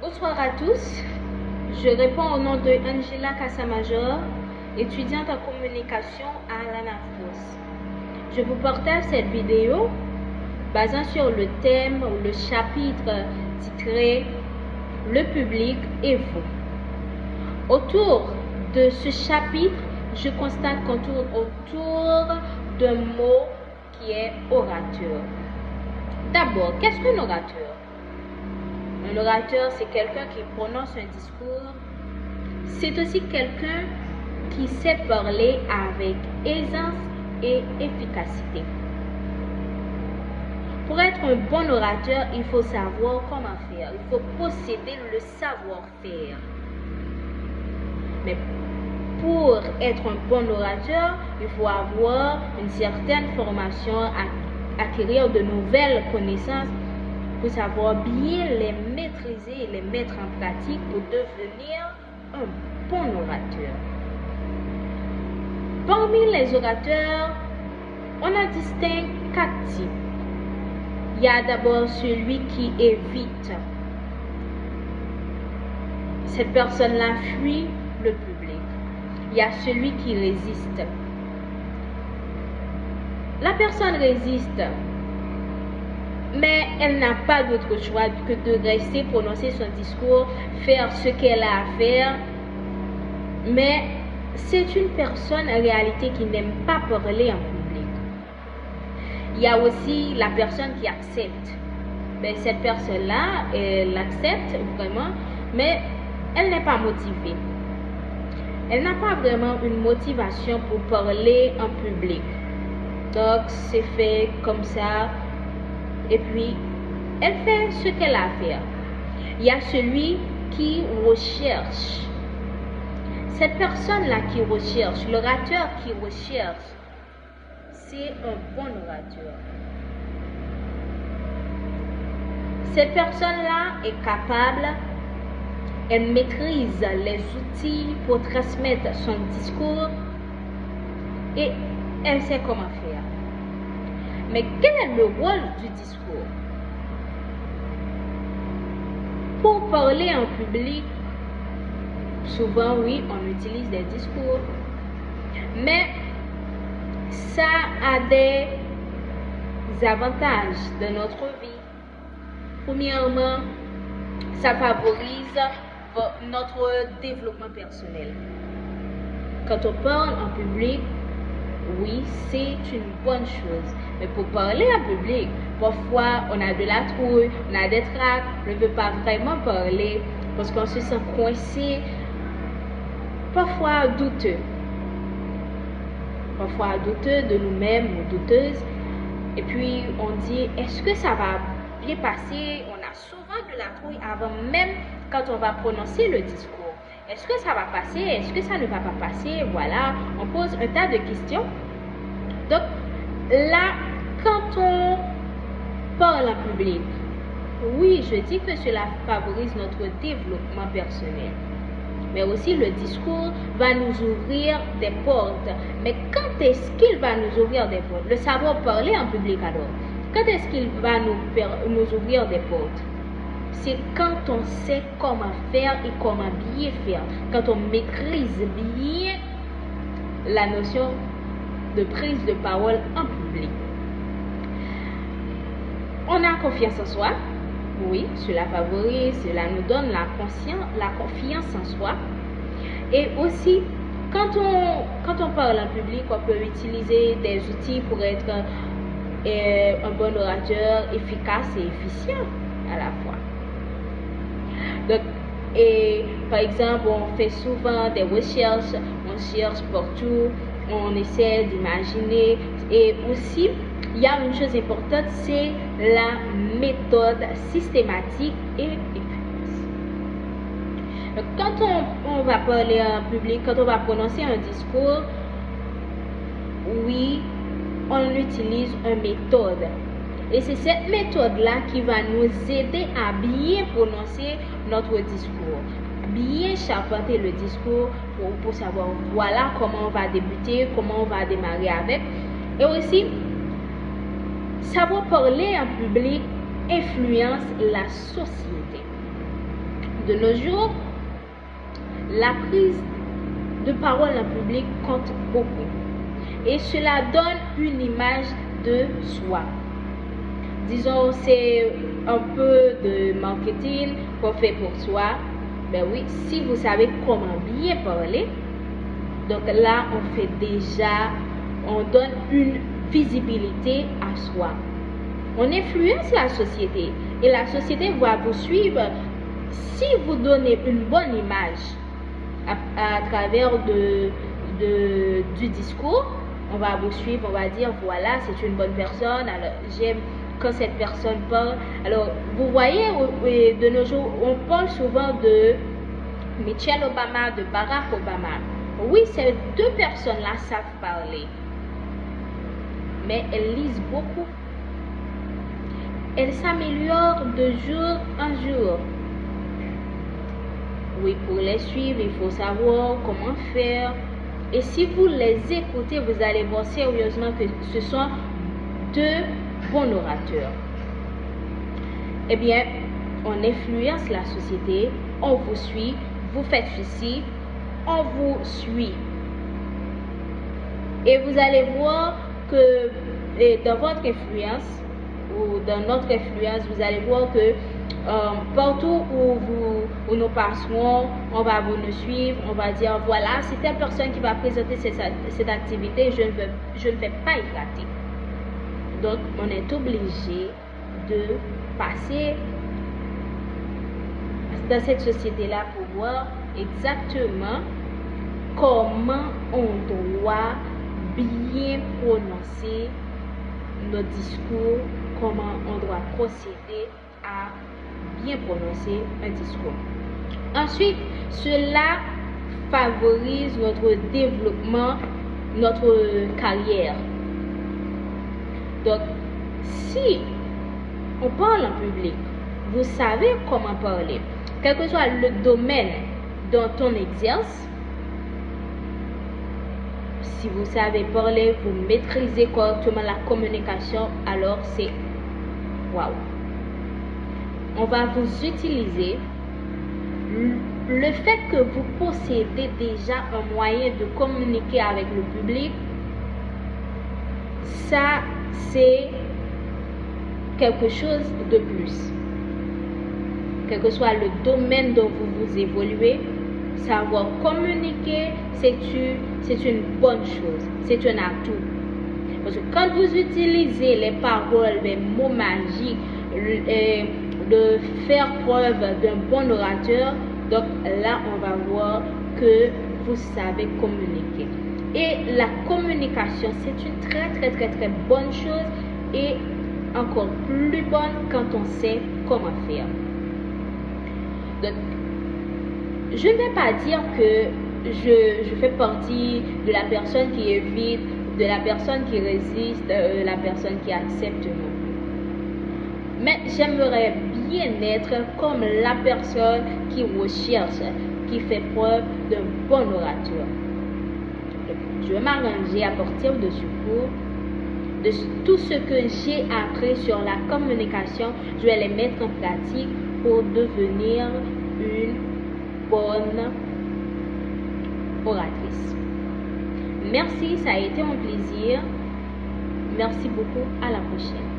Bonsoir à tous, je réponds au nom de Angela Cassamajor, étudiante en communication à l'ANAFOS. Je vous partage cette vidéo basant sur le thème ou le chapitre titré « Le public et vous ». Autour de ce chapitre, je constate qu'on tourne autour d'un mot qui est orateur. D'abord, qu'est-ce qu'un orateur? Un orateur, c'est quelqu'un qui prononce un discours. C'est aussi quelqu'un qui sait parler avec aisance et efficacité. Pour être un bon orateur, il faut savoir comment faire. Il faut posséder le savoir-faire. Mais pour être un bon orateur, il faut avoir une certaine formation, acquérir de nouvelles connaissances pour savoir bien les maîtriser et les mettre en pratique pour devenir un bon orateur. Parmi les orateurs, on en distingue 4 types. Il y a d'abord celui qui évite. Cette personne-là fuit le public. Il y a celui qui résiste. La personne résiste, mais elle n'a pas d'autre choix que de rester, prononcer son discours, faire ce qu'elle a à faire. Mais c'est une personne en réalité qui n'aime pas parler en public. Il y a aussi la personne qui accepte. Mais cette personne-là, elle accepte vraiment, mais elle n'est pas motivée. Elle n'a pas vraiment une motivation pour parler en public. Donc, c'est fait comme ça. Et puis, elle fait ce qu'elle a à faire. Il y a celui qui recherche. Cette personne-là qui recherche, l'orateur qui recherche, c'est un bon orateur. Cette personne-là est capable, elle maîtrise les outils pour transmettre son discours et elle sait comment faire. Mais quel est le rôle du discours? Pour parler en public, souvent, oui, on utilise des discours. Mais ça a des avantages dans notre vie. Premièrement, ça favorise notre développement personnel. Quand on parle en public, oui, c'est une bonne chose. Mais pour parler en public, parfois on a de la trouille, on a des tracs, on ne veut pas vraiment parler parce qu'on se sent coincé, parfois douteux. Parfois douteux de nous-mêmes ou douteuses. Et puis on dit, est-ce que ça va bien passer? On a souvent de la trouille avant même quand on va prononcer le discours. Est-ce que ça va passer? Est-ce que ça ne va pas passer? Voilà, on pose un tas de questions. Donc là, quand on parle en public, oui, je dis que cela favorise notre développement personnel. Mais aussi le discours va nous ouvrir des portes. Mais quand est-ce qu'il va nous ouvrir des portes? Le savoir parler en public alors. Quand est-ce qu'il va nous ouvrir des portes? C'est quand on sait comment faire et comment bien faire. Quand on maîtrise bien la notion de prise de parole en public. On a confiance en soi. Oui, cela favorise, cela nous donne la confiance en soi. Et aussi, quand on parle en public, on peut utiliser des outils pour être un bon orateur efficace et efficient à la fois. Donc, et par exemple, on fait souvent des recherches, on cherche partout, on essaie d'imaginer. Et aussi, il y a une chose importante, c'est la méthode systématique et efficace. Donc, quand on va parler en public, quand on va prononcer un discours, oui, on utilise une méthode. Et c'est cette méthode-là qui va nous aider à bien prononcer notre discours, bien charpenter le discours pour savoir voilà comment on va débuter, comment on va démarrer avec. Et aussi, savoir parler en public influence la société. De nos jours, la prise de parole en public compte beaucoup et cela donne une image de soi. Disons, c'est un peu de marketing qu'on fait pour soi. Ben oui, si vous savez comment bien parler, donc là, on donne une visibilité à soi. On influence la société et la société va vous suivre si vous donnez une bonne image à travers du discours. On va vous suivre, on va dire voilà, c'est une bonne personne, alors j'aime quand cette personne parle. Alors vous voyez, de nos jours, on parle souvent de Michelle Obama, de Barack Obama. Oui, ces deux personnes-là savent parler, mais elles lisent beaucoup. Elles s'améliorent de jour en jour. Oui, pour les suivre, il faut savoir comment faire. Et si vous les écoutez, vous allez voir sérieusement que ce sont deux bons orateurs. Eh bien, on influence la société, on vous suit, vous faites ceci, on vous suit. Et vous allez voir que dans votre influence, ou dans notre influence, vous allez voir que partout où nous passerons, on va vous nous suivre, on va dire voilà, c'est telle personne qui va présenter cette activité, je ne vais pas y rater. Donc, on est obligé de passer dans cette société-là pour voir exactement comment on doit bien prononcer nos discours, comment on doit procéder à bien prononcer un discours. Ensuite, cela favorise notre développement, notre carrière. Donc, si on parle en public, vous savez comment parler, quel que soit le domaine dont on exerce. Si vous savez parler, vous maîtrisez correctement la communication, alors c'est waouh. On va vous utiliser. Le fait que vous possédez déjà un moyen de communiquer avec le public, ça c'est quelque chose de plus. Quel que soit le domaine dont vous évoluez, savoir communiquer, c'est une bonne chose, c'est un atout. Parce que quand vous utilisez les paroles, les mots magiques, de faire preuve d'un bon orateur, donc là on va voir que vous savez communiquer. Et la communication, c'est une très bonne chose et encore plus bonne quand on sait comment faire. Donc, je ne vais pas dire que je fais partie de la personne qui évite, de la personne qui résiste, de la personne qui accepte non. Mais j'aimerais bien être comme la personne qui recherche, qui fait preuve d'un bon orateur. Donc, je vais m'arranger à partir de ce cours, de tout ce que j'ai appris sur la communication, je vais les mettre en pratique pour devenir une bonne oratrice. Merci, ça a été un plaisir. Merci beaucoup, à la prochaine.